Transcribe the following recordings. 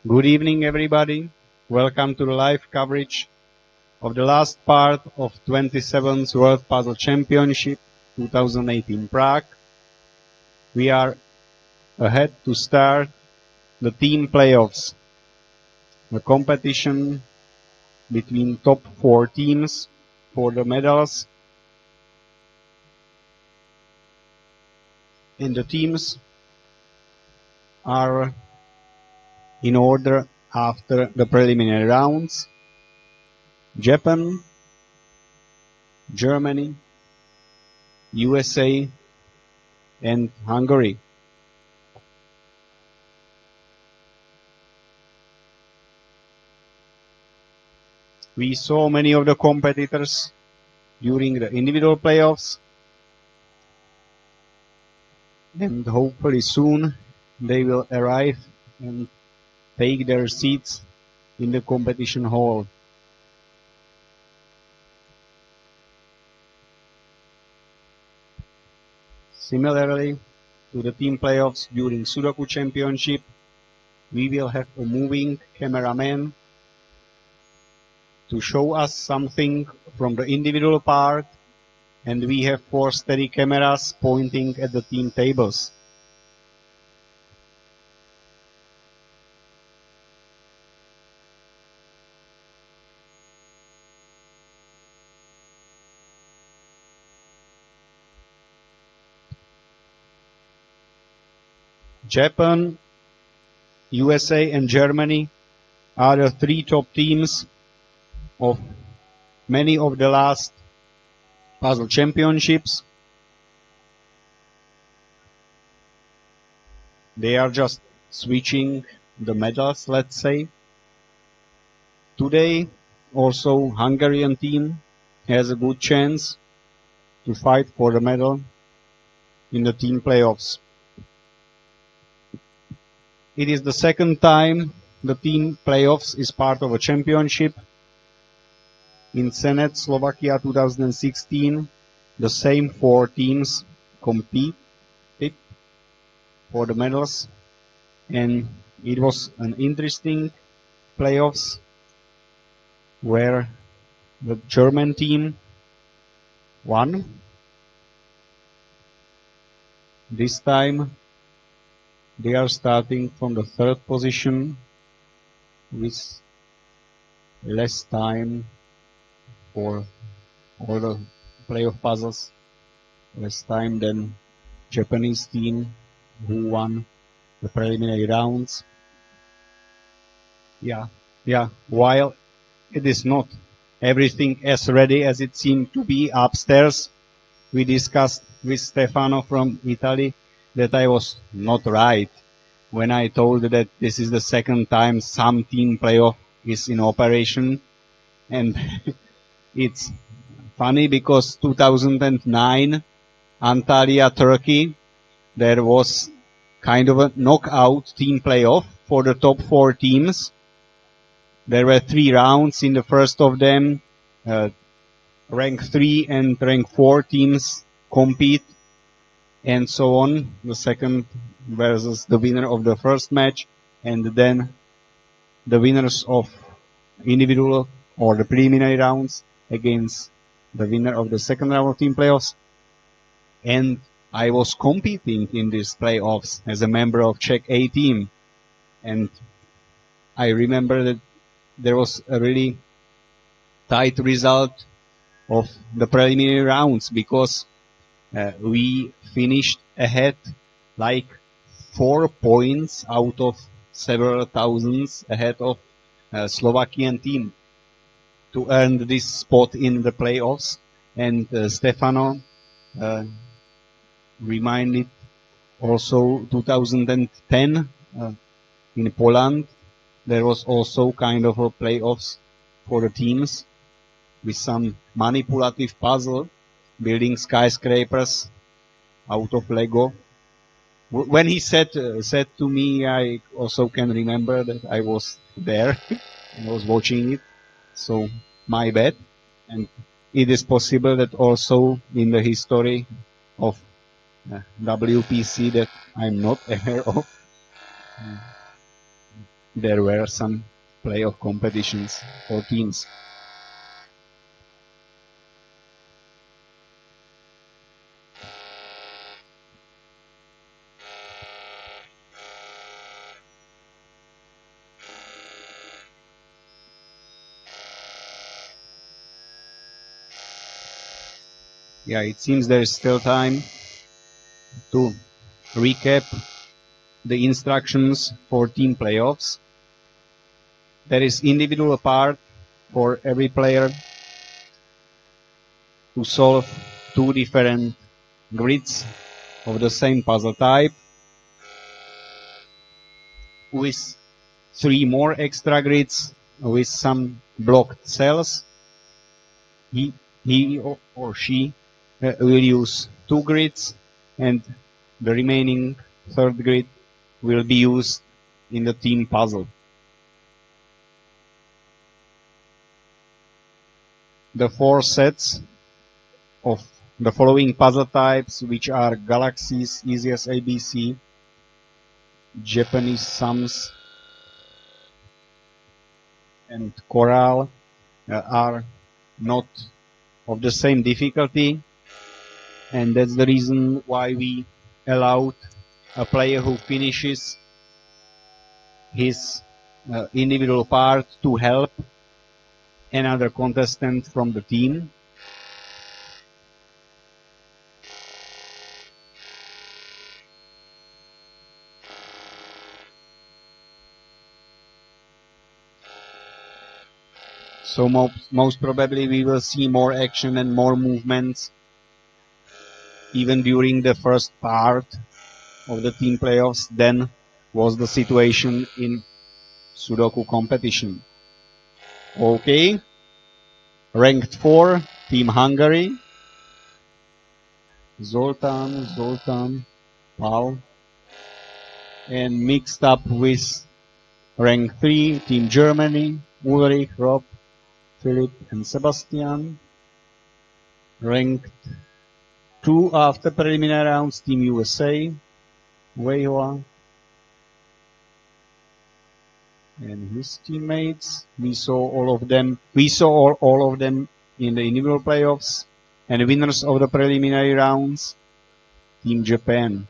Good evening, everybody. Welcome to the live coverage of the last part of 27th World Puzzle Championship 2018 Prague. We are ahead to start the team playoffs, the competition between top 4 teams for the medals. And the teams are in order after the preliminary rounds: Japan, Germany, USA, and Hungary. We saw many of the competitors during the individual playoffs, and hopefully soon they will arrive and take their seats in the competition hall. Similarly to the team playoffs during Sudoku Championship, we will have a moving cameraman to show us something from the individual part, and we have 4 steady cameras pointing at the team tables. Japan, USA, and Germany are the 3 top teams of many of the last puzzle championships. They are just switching the medals, let's say. Today, also Hungarian team has a good chance to fight for the medal in the team playoffs. It is the second time the team playoffs is part of a championship. In Senec, Slovakia 2016, the same 4 teams competed for the medals, and it was an interesting playoffs where the German team won. This time they are starting from the 3rd position with less time for all the playoff puzzles, less time than Japanese team who won the preliminary rounds. While it is not everything as ready as it seemed to be upstairs, we discussed with Stefano from Italy that I was not right when I told that this is the second time some team playoff is in operation. And it's funny because 2009, Antalya, Turkey, there was kind of a knockout team playoff for the top 4 teams. There were 3 rounds. In the first of them, rank 3 and rank 4 teams compete, and so on. The second versus the winner of the first match, and then the winners of individual or the preliminary rounds against the winner of the second round of team playoffs. And I was competing in these playoffs as a member of Czech A team, and I remember that there was a really tight result of the preliminary rounds because we finished ahead like 4 points out of several thousands ahead of Slovakian team to earn this spot in the playoffs. And Stefano reminded also 2010 in Poland, there was also kind of a playoffs for the teams with some manipulative puzzle, building skyscrapers out of Lego. When he said to me, I also can remember that I was there and was watching it. So my bad. And it is possible that also in the history of WPC that I'm not aware of. there were some playoff competitions for teams. Yeah, it seems there is still time to recap the instructions for team playoffs. There is individual part for every player to solve 2 different grids of the same puzzle type with 3 more extra grids with some blocked cells. He or she will use 2 grids, and the remaining 3rd grid will be used in the team puzzle. The 4 sets of the following puzzle types, which are galaxies, easiest ABC, Japanese sums, and choral, are not of the same difficulty, and that's the reason why we allowed a player who finishes his individual part to help another contestant from the team. So most probably we will see more action and more movements even during the first part of the team playoffs than was the situation in Sudoku competition. Okay, ranked 4, Team Hungary, Zoltan, Paul, and mixed up with rank 3, Team Germany, Ulrich, Rob, Philip, and Sebastian. Ranked 2 after preliminary rounds, Team USA, Weihua, and his teammates. We saw all of them in the individual playoffs, and winners of the preliminary rounds, Team Japan.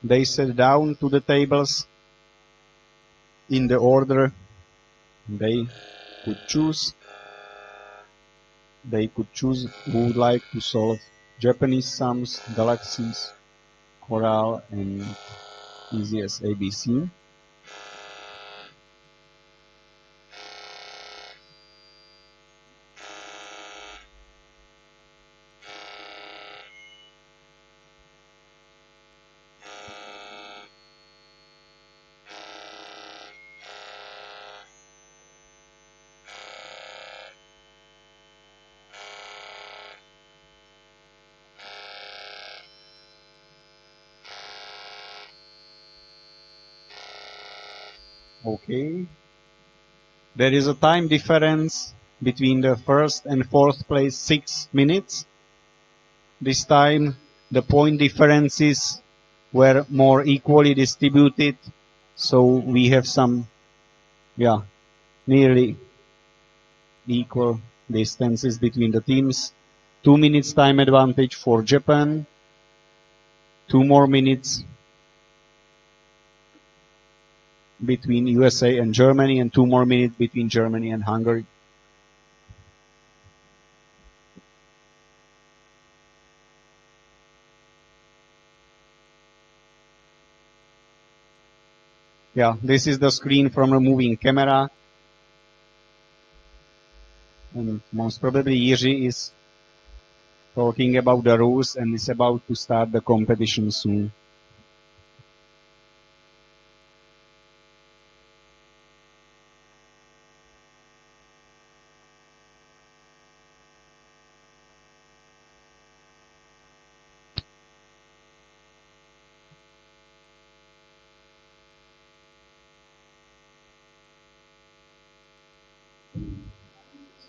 They sat down to the tables in the order they could choose. They could choose who would like to solve Japanese sums, galaxies, choral, and easiest ABC. Okay. There is a time difference between the first and fourth place, 6 minutes. This time the point differences were more equally distributed, so we have some, nearly equal distances between the teams. 2 minutes time advantage for Japan, 2 more minutes between USA and Germany, and 2 more minutes between Germany and Hungary. Yeah, this is the screen from a moving camera. And most probably Jiří is talking about the rules and is about to start the competition soon.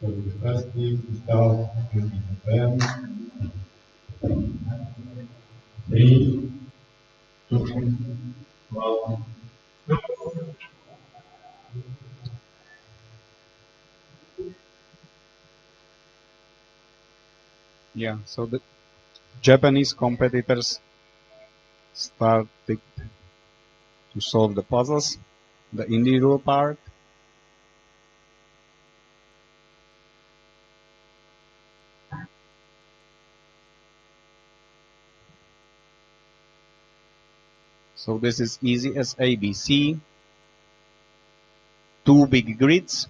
So the first thing to start will be confirmed. 3, 2, 1. Yeah, so the Japanese competitors started to solve the puzzles, the individual part. So this is easy as ABC. Two big grids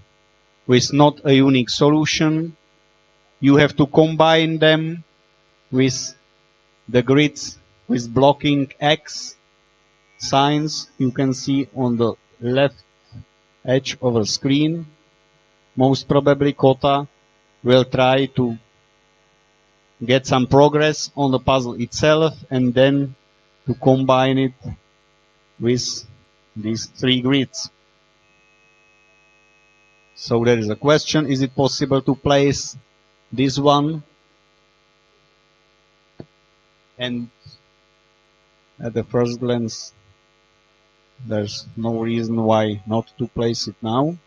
with not a unique solution. You have to combine them with the grids with blocking X signs you can see on the left edge of the screen. Most probably Kota will try to get some progress on the puzzle itself and then to combine it with these three grids. So there is a question, is it possible to place this one? And at the first glance, there's no reason why not to place it now.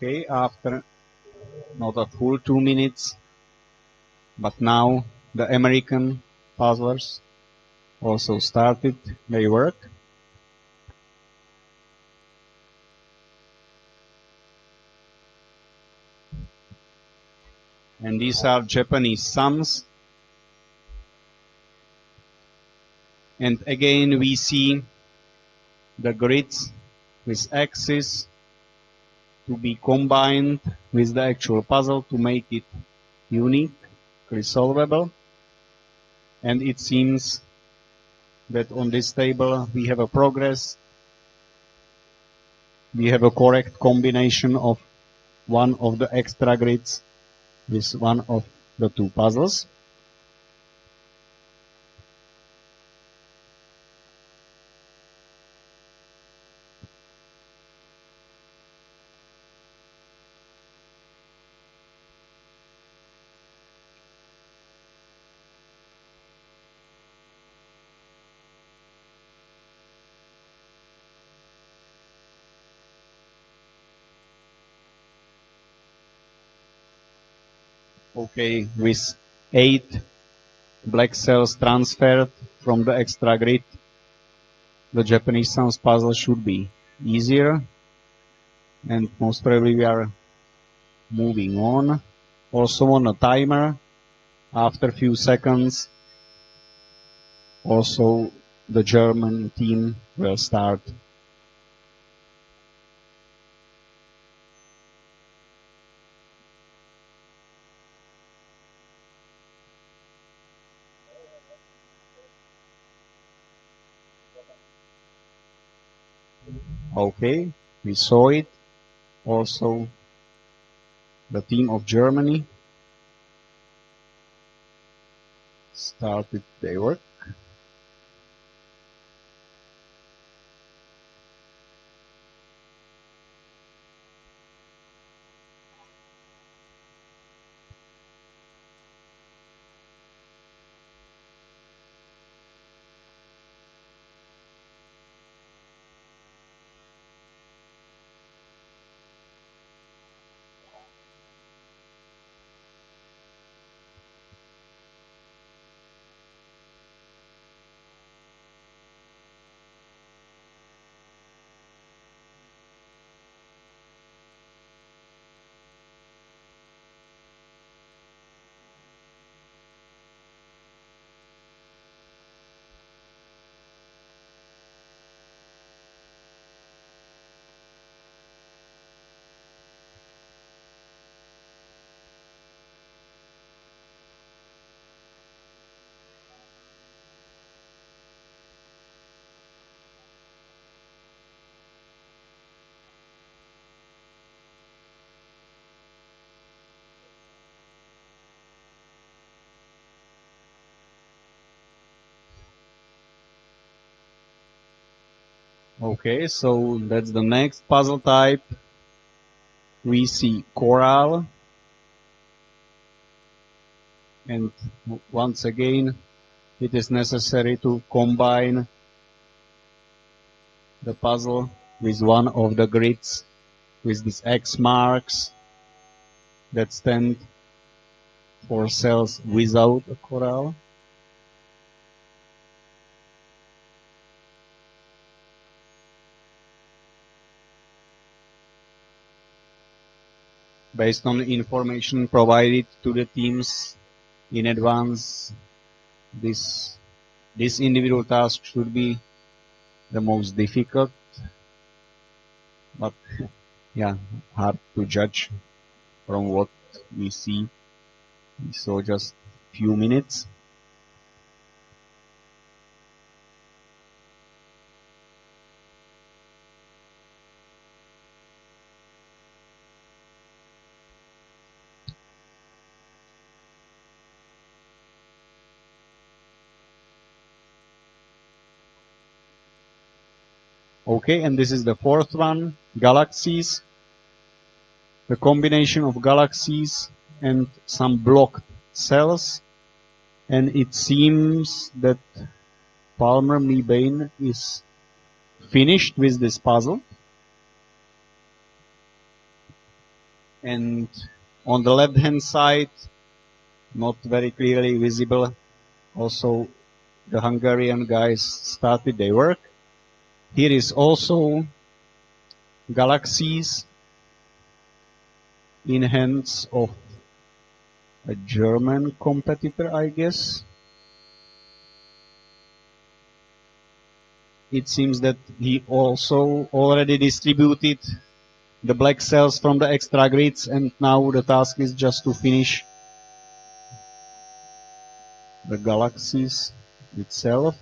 Okay, after not a full 2 minutes, but now the American puzzlers also started their work. And these are Japanese sums. And again we see the grids with axes to be combined with the actual puzzle to make it unique, resolvable. And it seems that on this table we have a progress. We have a correct combination of one of the extra grids with one of the two puzzles. Okay, with 8 black cells transferred from the extra grid, the Japanese sums puzzle should be easier. And most probably we are moving on. Also on a timer, after a few seconds, also the German team will start. Okay, we saw it. Also the team of Germany started their work. Okay, so that's the next puzzle type. We see coral, and once again it is necessary to combine the puzzle with one of the grids with these X marks that stand for cells without a coral. Based on the information provided to the teams in advance, this individual task should be the most difficult, but yeah, hard to judge from what we see. We saw just few minutes. Okay, and this is the fourth one, galaxies. The combination of galaxies and some blocked cells. And it seems that Palmer Mebane is finished with this puzzle. And on the left hand side, not very clearly visible, also the Hungarian guys started their work. Here is also galaxies in hands of a German competitor, I guess. It seems that he also already distributed the black cells from the extra grids, and now the task is just to finish the galaxies itself.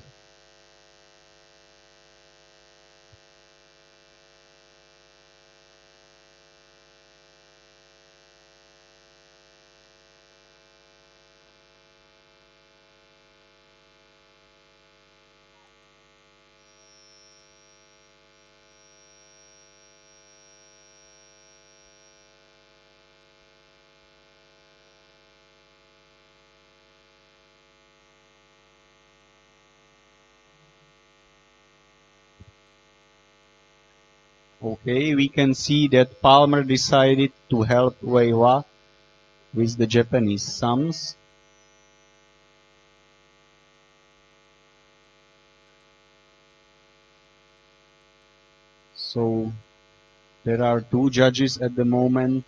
Okay, we can see that Palmer decided to help Weiwa with the Japanese sums. So there are two judges at the moment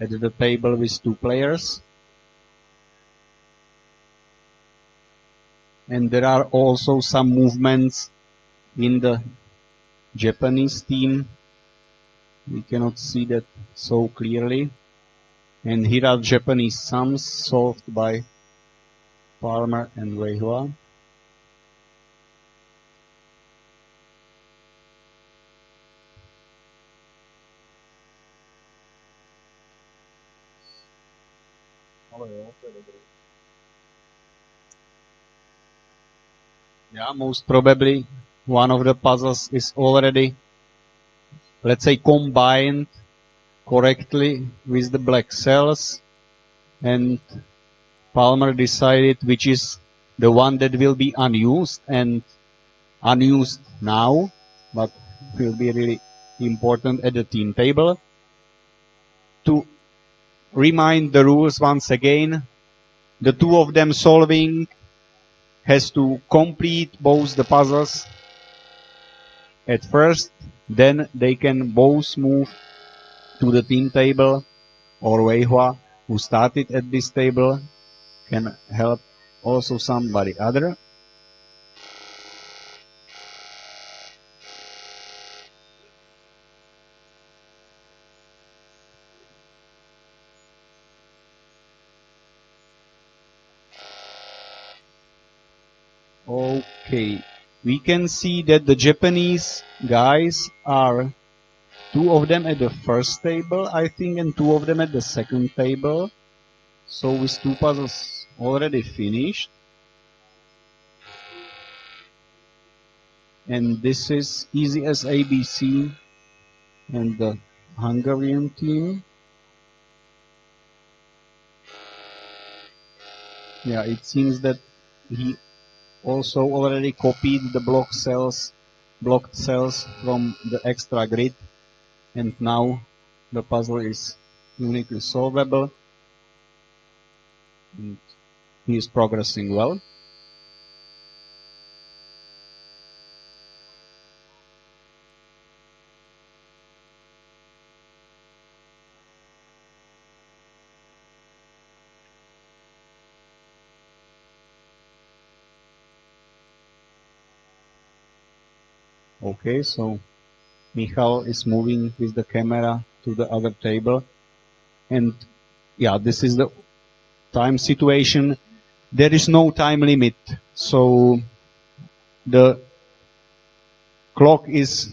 at the table with two players. And there are also some movements in the Japanese team. We cannot see that so clearly. And here are Japanese sums solved by Palmer and Weihua. Yeah, most probably one of the puzzles is already, let's say, combined correctly with the black cells, and Palmer decided which is the one that will be unused and unused now, but will be really important at the team table. To remind the rules once again, the two of them solving has to complete both the puzzles at first, then they can both move to the team table, or Weihua, who started at this table, can help also somebody other. Okay, we can see that the Japanese guys are two of them at the first table, I think, and two of them at the second table. So with two puzzles already finished. And this is easy as ABC and the Hungarian team. Yeah, it seems that he also already copied the blocked cells from the extra grid, and now the puzzle is uniquely solvable, and he is progressing well. Okay, so Michal is moving with the camera to the other table, and yeah, this is the time situation. There is no time limit, so the clock is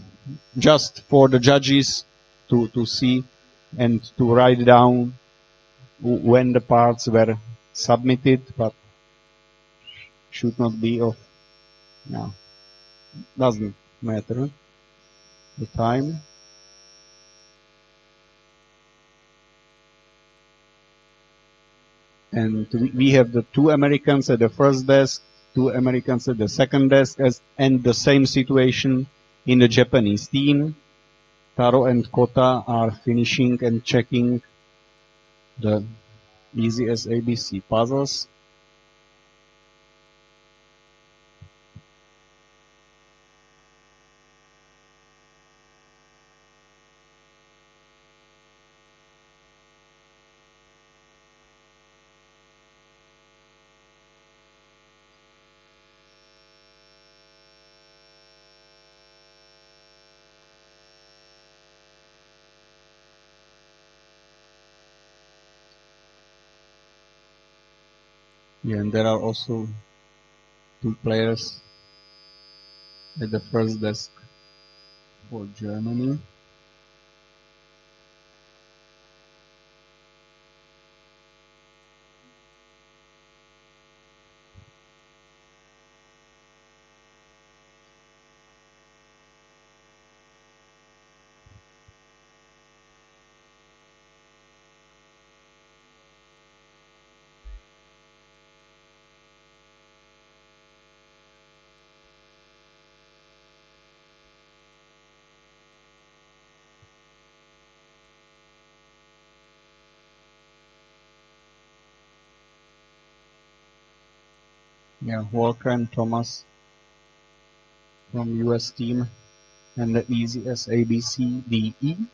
just for the judges to see and to write down when the parts were submitted, but should not be of, yeah, doesn't matter the time. And we have the 2 Americans at the first desk, 2 Americans at the second desk, and the same situation in the Japanese team. Taro and Kota are finishing and checking the easy as ABC puzzles. Yeah, and there are also 2 players at the first desk for Germany. Yeah, Walker and Thomas from US team, and the easy as ABCDE.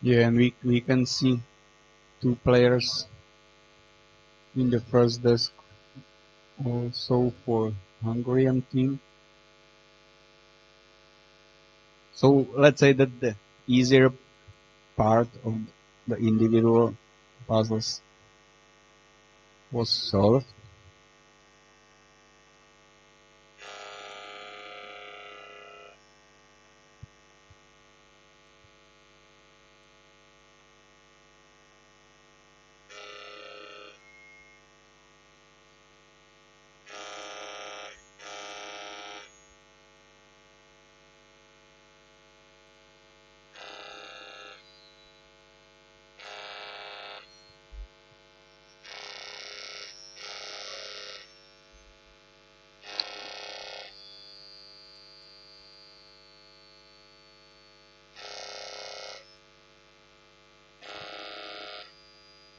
Yeah, and we can see 2 players in the first desk also for Hungarian team. So let's say that the easier part of the individual puzzles was solved.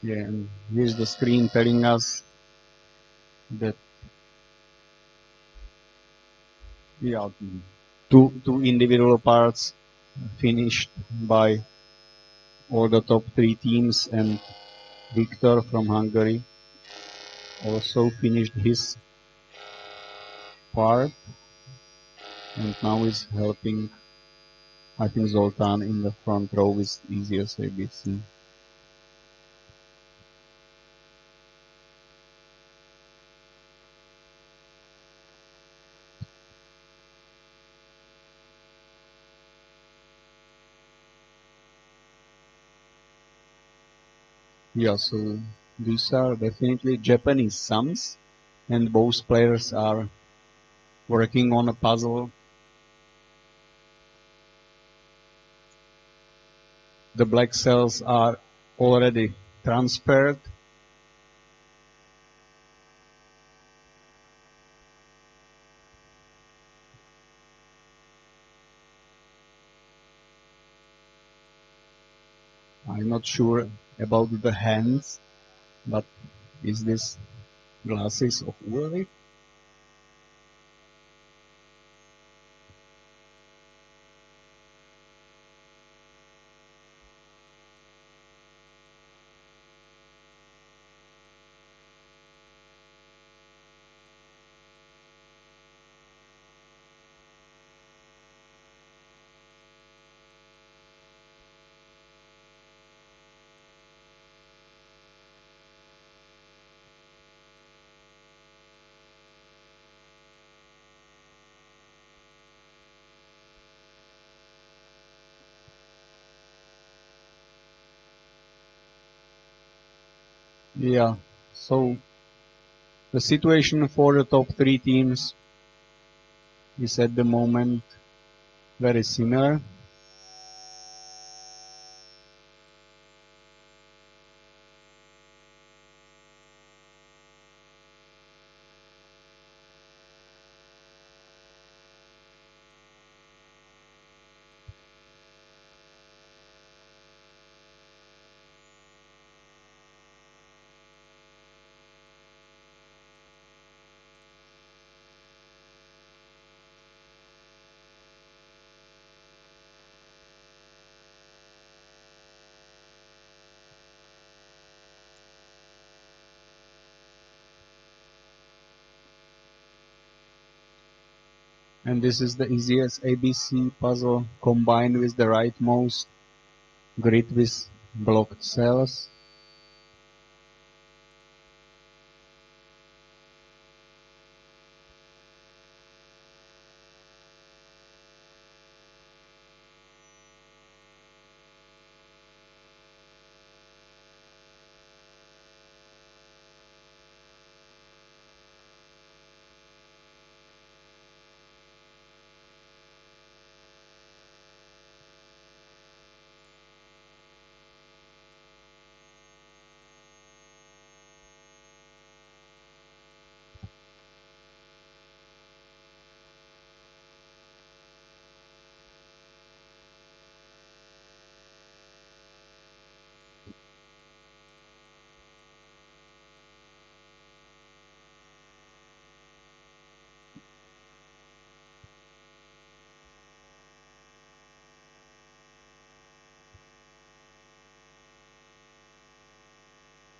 Yeah, and here's the screen telling us that Yeah, two individual parts finished by all the top three teams, and Viktor from Hungary also finished his part, and now is helping, I think, Zoltan in the front row with easiest ABC. Yeah, so these are definitely Japanese sums, and both players are working on a puzzle. The black cells are already transferred. I'm not sure about the hands, but is this glasses of Ulrich? Yeah, so the situation for the top three teams is at the moment very similar. And this is the easiest ABC puzzle combined with the rightmost grid with blocked cells.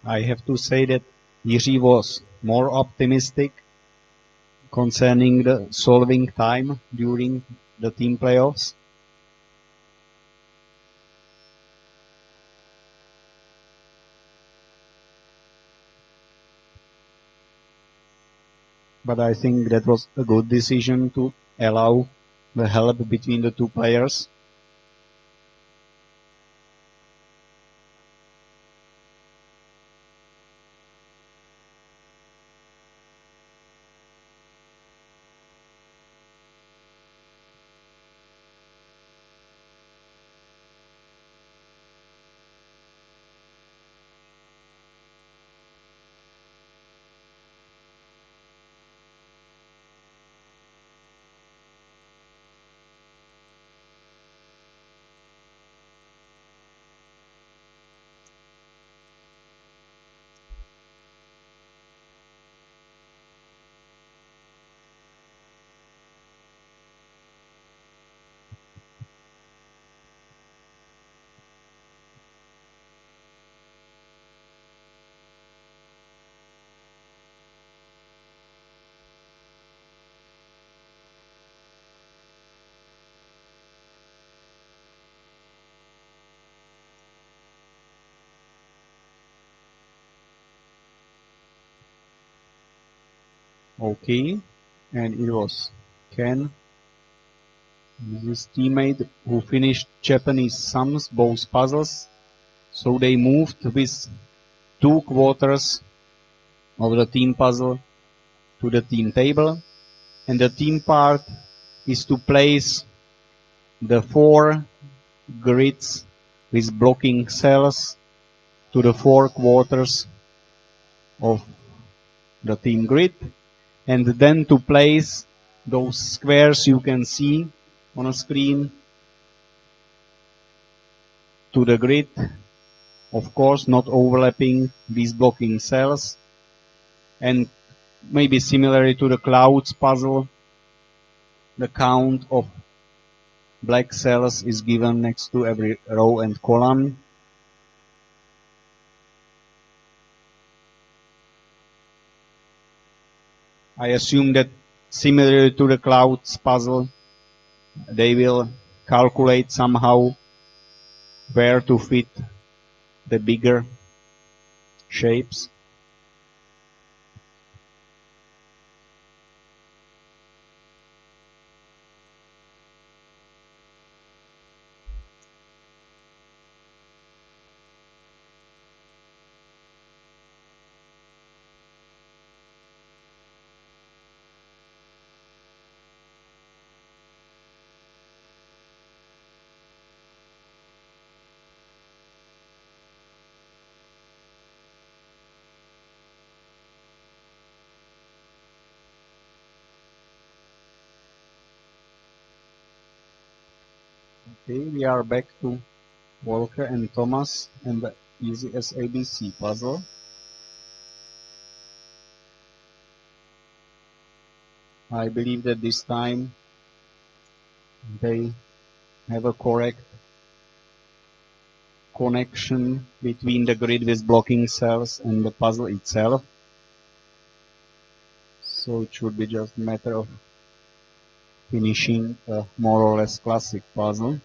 I have to say that Jiří was more optimistic concerning the solving time during the team playoffs. But I think that was a good decision to allow the help between the two players. okay, and it was Ken, his teammate, who finished Japanese sums, both puzzles. So they moved with 2/4 of the team puzzle to the team table, and the team part is to place the 4 grids with blocking cells to the 4/4 of the team grid, and then to place those squares you can see on a screen to the grid, of course not overlapping these blocking cells, and maybe similarly to the clouds puzzle, the count of black cells is given next to every row and column. I assume that similarly to the clouds puzzle, they will calculate somehow where to fit the bigger shapes. Okay, we are back to Walker and Thomas and the easy as ABC puzzle. I believe that this time they have a correct connection between the grid with blocking cells and the puzzle itself. So it should be just a matter of finishing a more or less classic puzzle.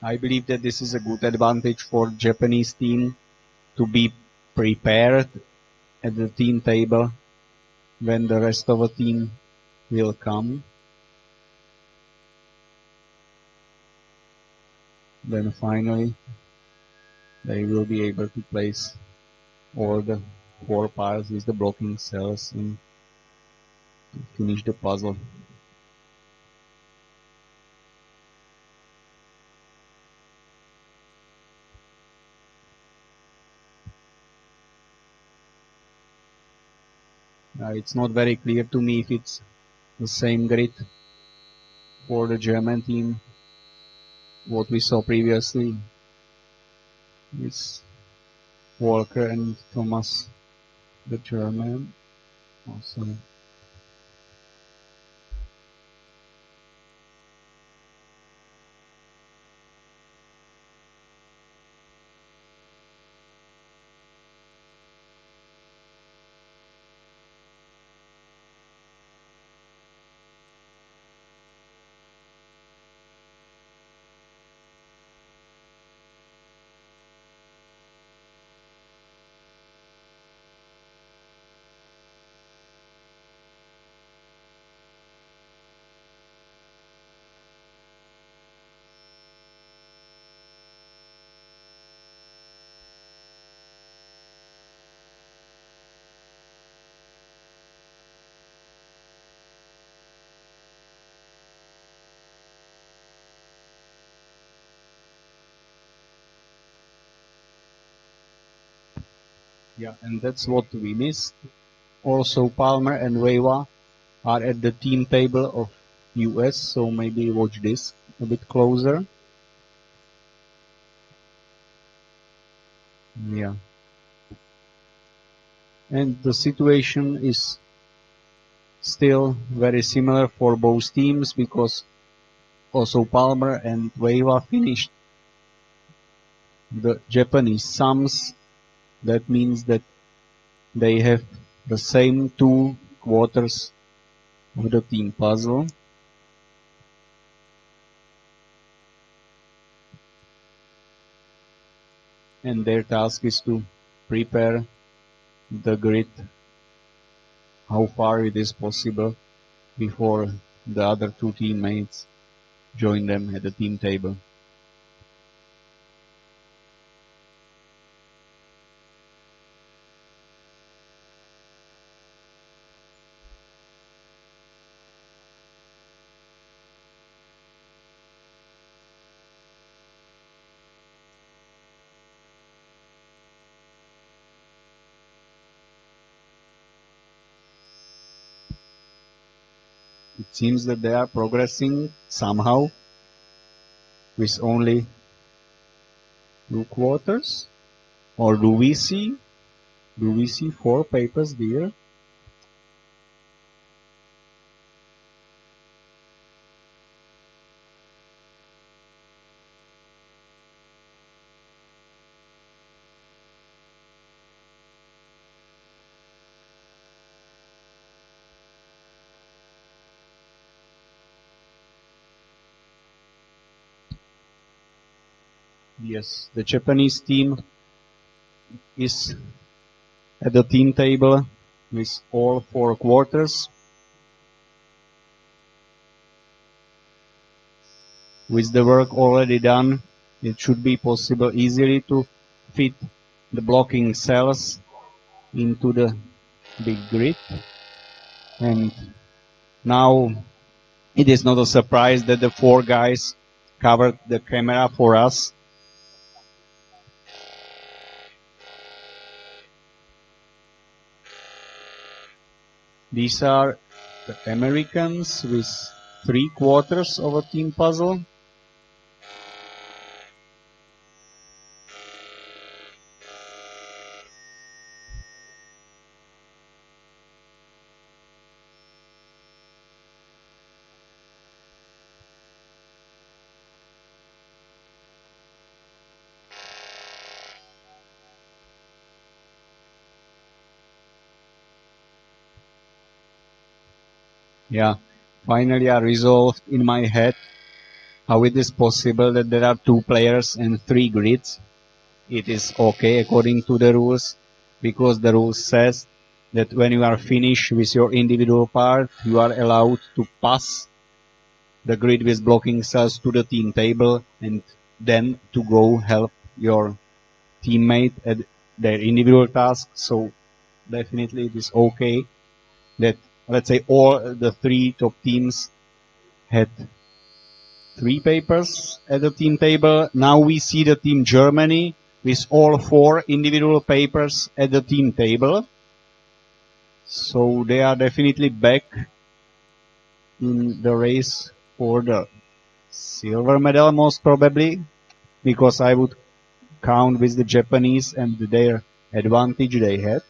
I believe that this is a good advantage for Japanese team to be prepared at the team table when the rest of the team will come. Then finally they will be able to place all the 4 piles with the blocking cells and to finish the puzzle. It's not very clear to me if it's the same grid for the German team what we saw previously with Walker and Thomas, the German. Also, yeah, and that's what we missed. Also, Palmer and Weva are at the team table of US, so maybe watch this a bit closer. Yeah. And the situation is still very similar for both teams because also Palmer and Weva finished the Japanese sums That means that they have the same 2 quarters of the team puzzle. And their task is to prepare the grid how far it is possible before the other 2 teammates join them at the team table. It seems that they are progressing somehow with only 2 quarters. Or do we see 4 papers there? Yes, the Japanese team is at the team table with all 4 quarters. With the work already done, it should be possible easily to fit the blocking cells into the big grid. And now it is not a surprise that the 4 guys covered the camera for us. These are the Americans with 3 quarters of a team puzzle. Yeah, finally I resolved in my head how it is possible that there are 2 players and 3 grids. It is okay according to the rules, because the rule says that when you are finished with your individual part, you are allowed to pass the grid with blocking cells to the team table and then to go help your teammate at their individual task. So definitely it is okay that, let's say, all the 3 top teams had 3 papers at the team table. Now we see the team Germany with all 4 individual papers at the team table. So they are definitely back in the race for the silver medal, most probably, because I would count with the Japanese and their advantage they had.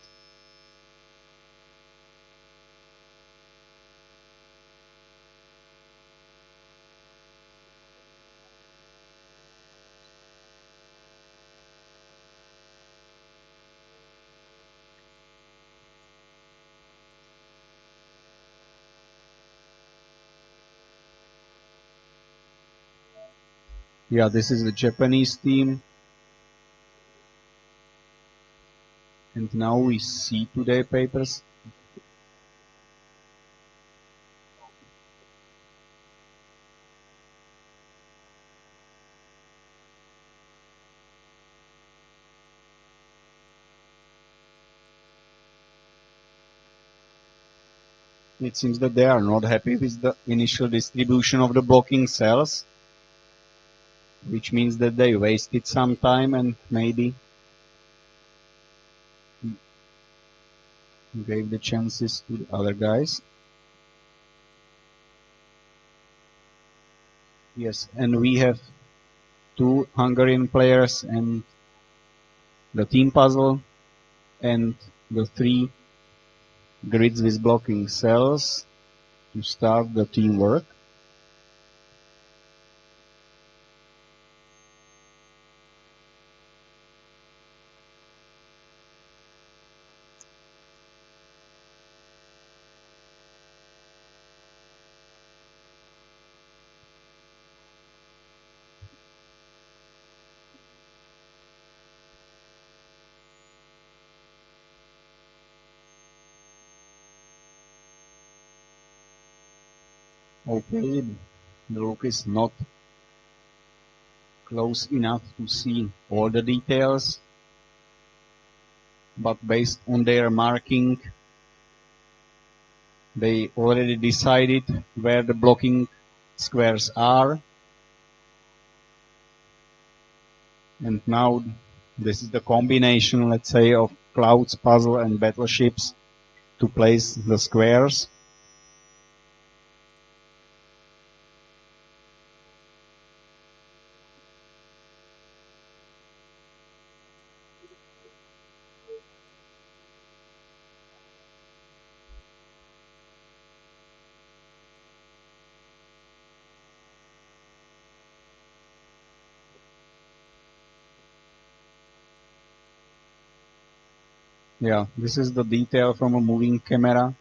Yeah, this is the Japanese team. And now we see today papers. It seems that they are not happy with the initial distribution of the blocking cells, which means that they wasted some time and maybe gave the chances to the other guys. Yes, and we have 2 Hungarian players and the team puzzle and the 3 grids with blocking cells to start the teamwork. Okay, the look is not close enough to see all the details, but based on their marking, they already decided where the blocking squares are. And now this is the combination, let's say, of clouds, puzzle, and battleships to place the squares. Yeah, this is the detail from a moving camera.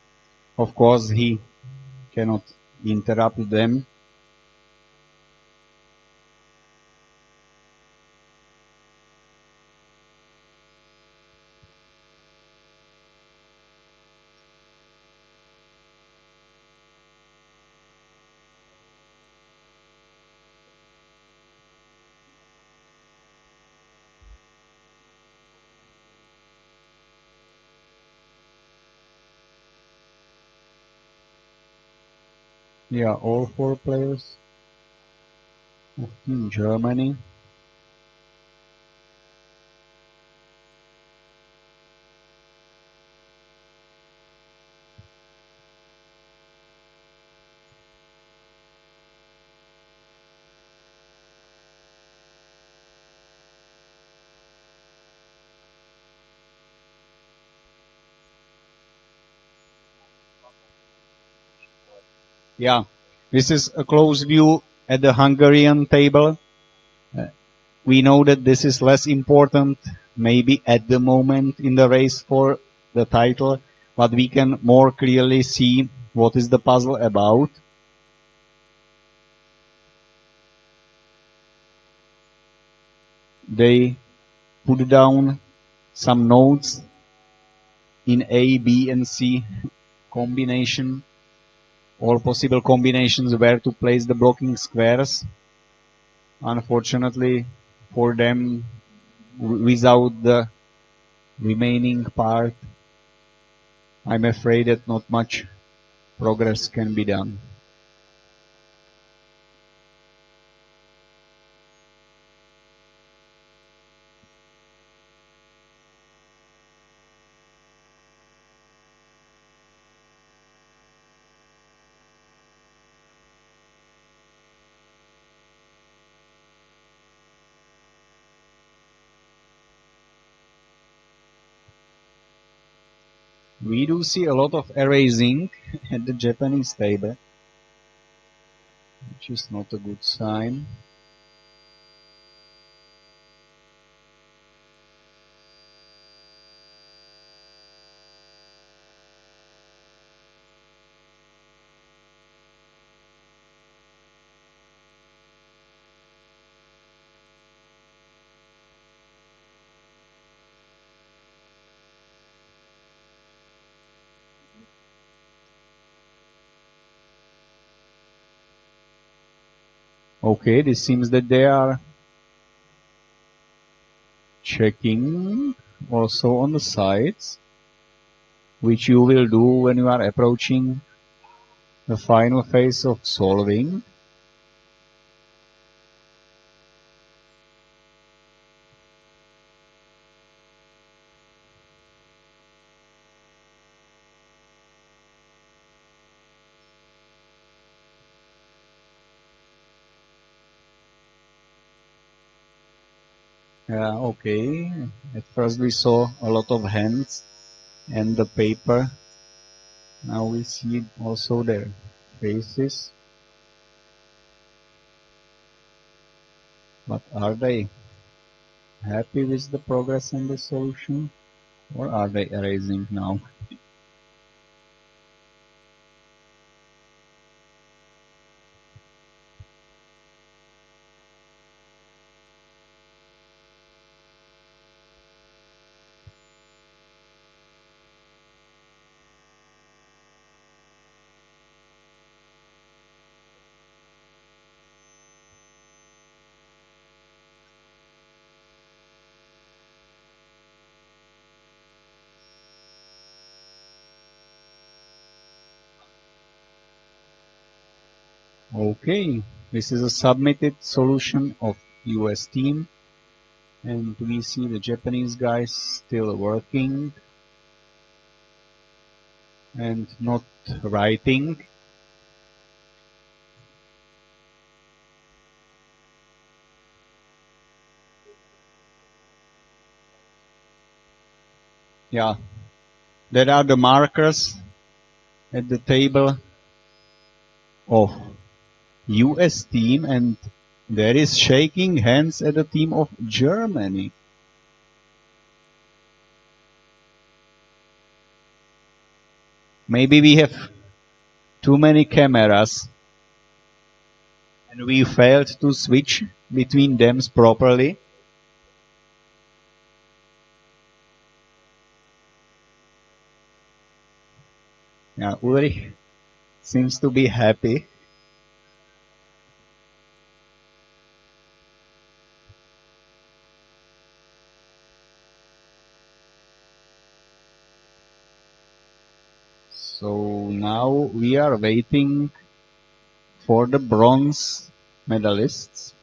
Of course, he cannot interrupt them. Yeah, all four players of Team Germany. Yeah, this is a close view at the Hungarian table. We know that this is less important, maybe at the moment in the race for the title, but we can more clearly see what is the puzzle about. They put down some notes in A, B, and C combination, all possible combinations where to place the blocking squares. Unfortunately for them, without the remaining part, I'm afraid that not much progress can be done. We do see a lot of erasing at the Japanese table, which is not a good sign. Okay, this seems that they are checking also on the sides, which you will do when you are approaching the final phase of solving. Okay, at first we saw a lot of hands and the paper. Now we see also their faces. But are they happy with the progress and the solution? Or are they erasing now? Okay, this is a submitted solution of US team, and we see the Japanese guys still working and not writing. Yeah, there are the markers at the table of US team, and there is shaking hands at the team of Germany. Maybe we have too many cameras and we failed to switch between them properly. Yeah, Ulrich seems to be happy. So now we are waiting for the bronze medalists.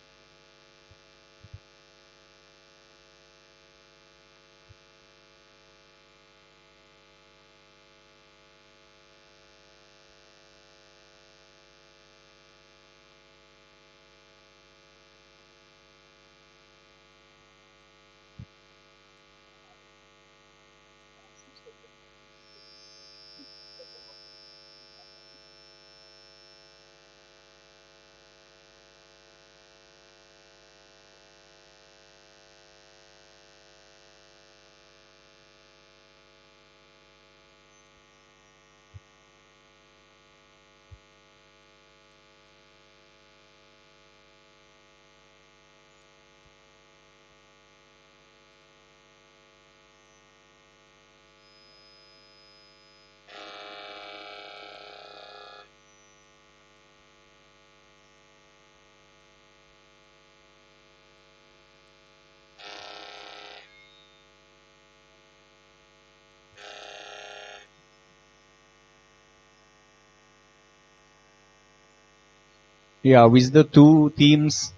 Yeah, with the two teams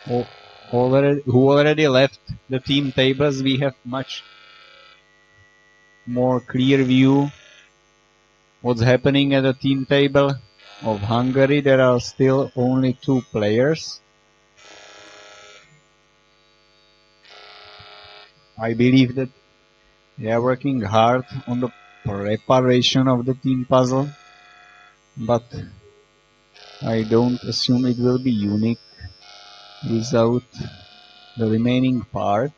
who already left the team tables, we have much more clear view what's happening at the team table of Hungary. There are still only two players. I believe that they are working hard on the preparation of the team puzzle, but I don't assume it will be unique without the remaining part.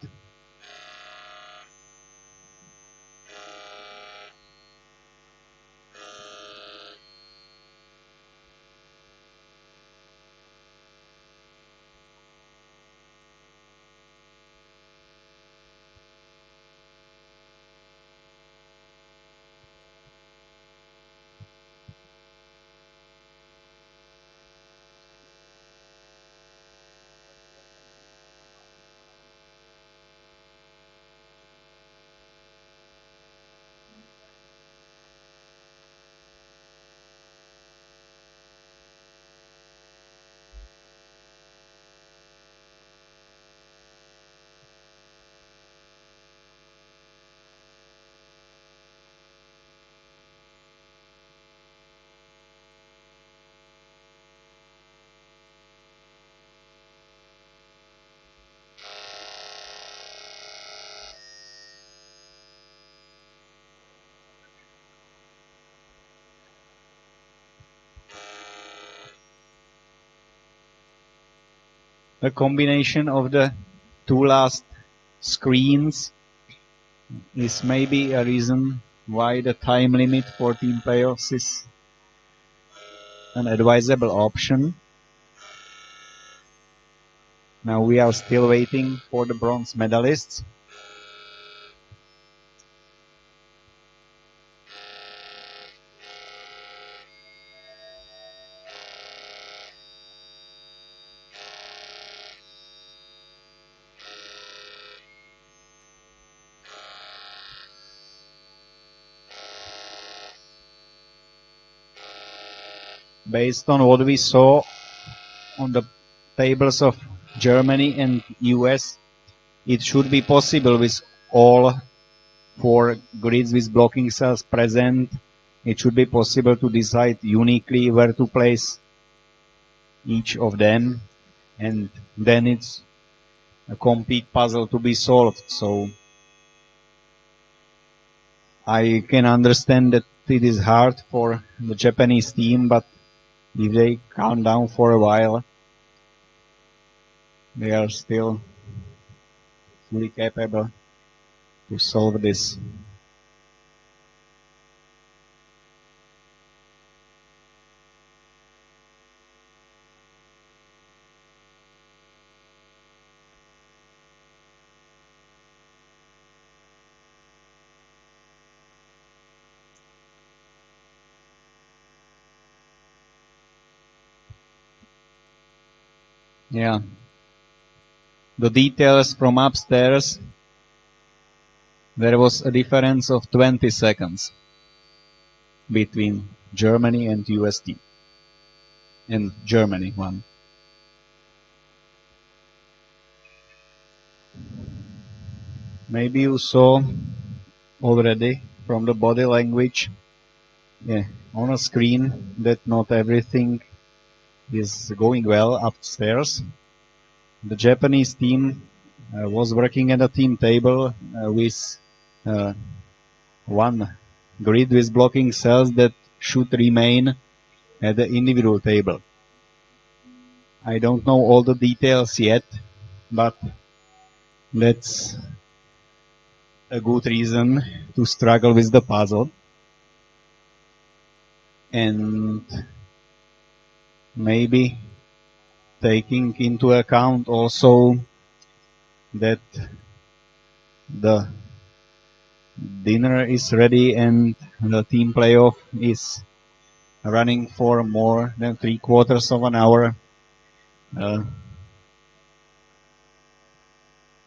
The combination of the two last screens is maybe a reason why the time limit for team playoffs is an advisable option. Now we are still waiting for the bronze medalists. based on what we saw on the tables of Germany and US, it should be possible with all 4 grids with blocking cells present. It should be possible to decide uniquely where to place each of them, and then it's a complete puzzle to be solved. So I can understand that it is hard for the Japanese team, but if they calm down for a while, they are still fully capable to solve this. Yeah. The details from upstairs, there was a difference of 20 seconds between Germany and US team. And Germany won. Maybe you saw already from the body language on a screen that not everything is going well upstairs. The Japanese team was working at a team table with 1 grid with blocking cells that should remain at the individual table. I don't know all the details yet, but that's a good reason to struggle with the puzzle. And maybe taking into account also that the dinner is ready and the team playoff is running for more than 3/4 of an hour.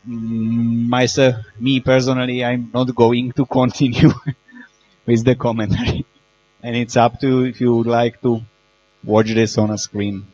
Me personally, I'm not going to continue with the commentary. And it's up to you if you would like to watch this on a screen.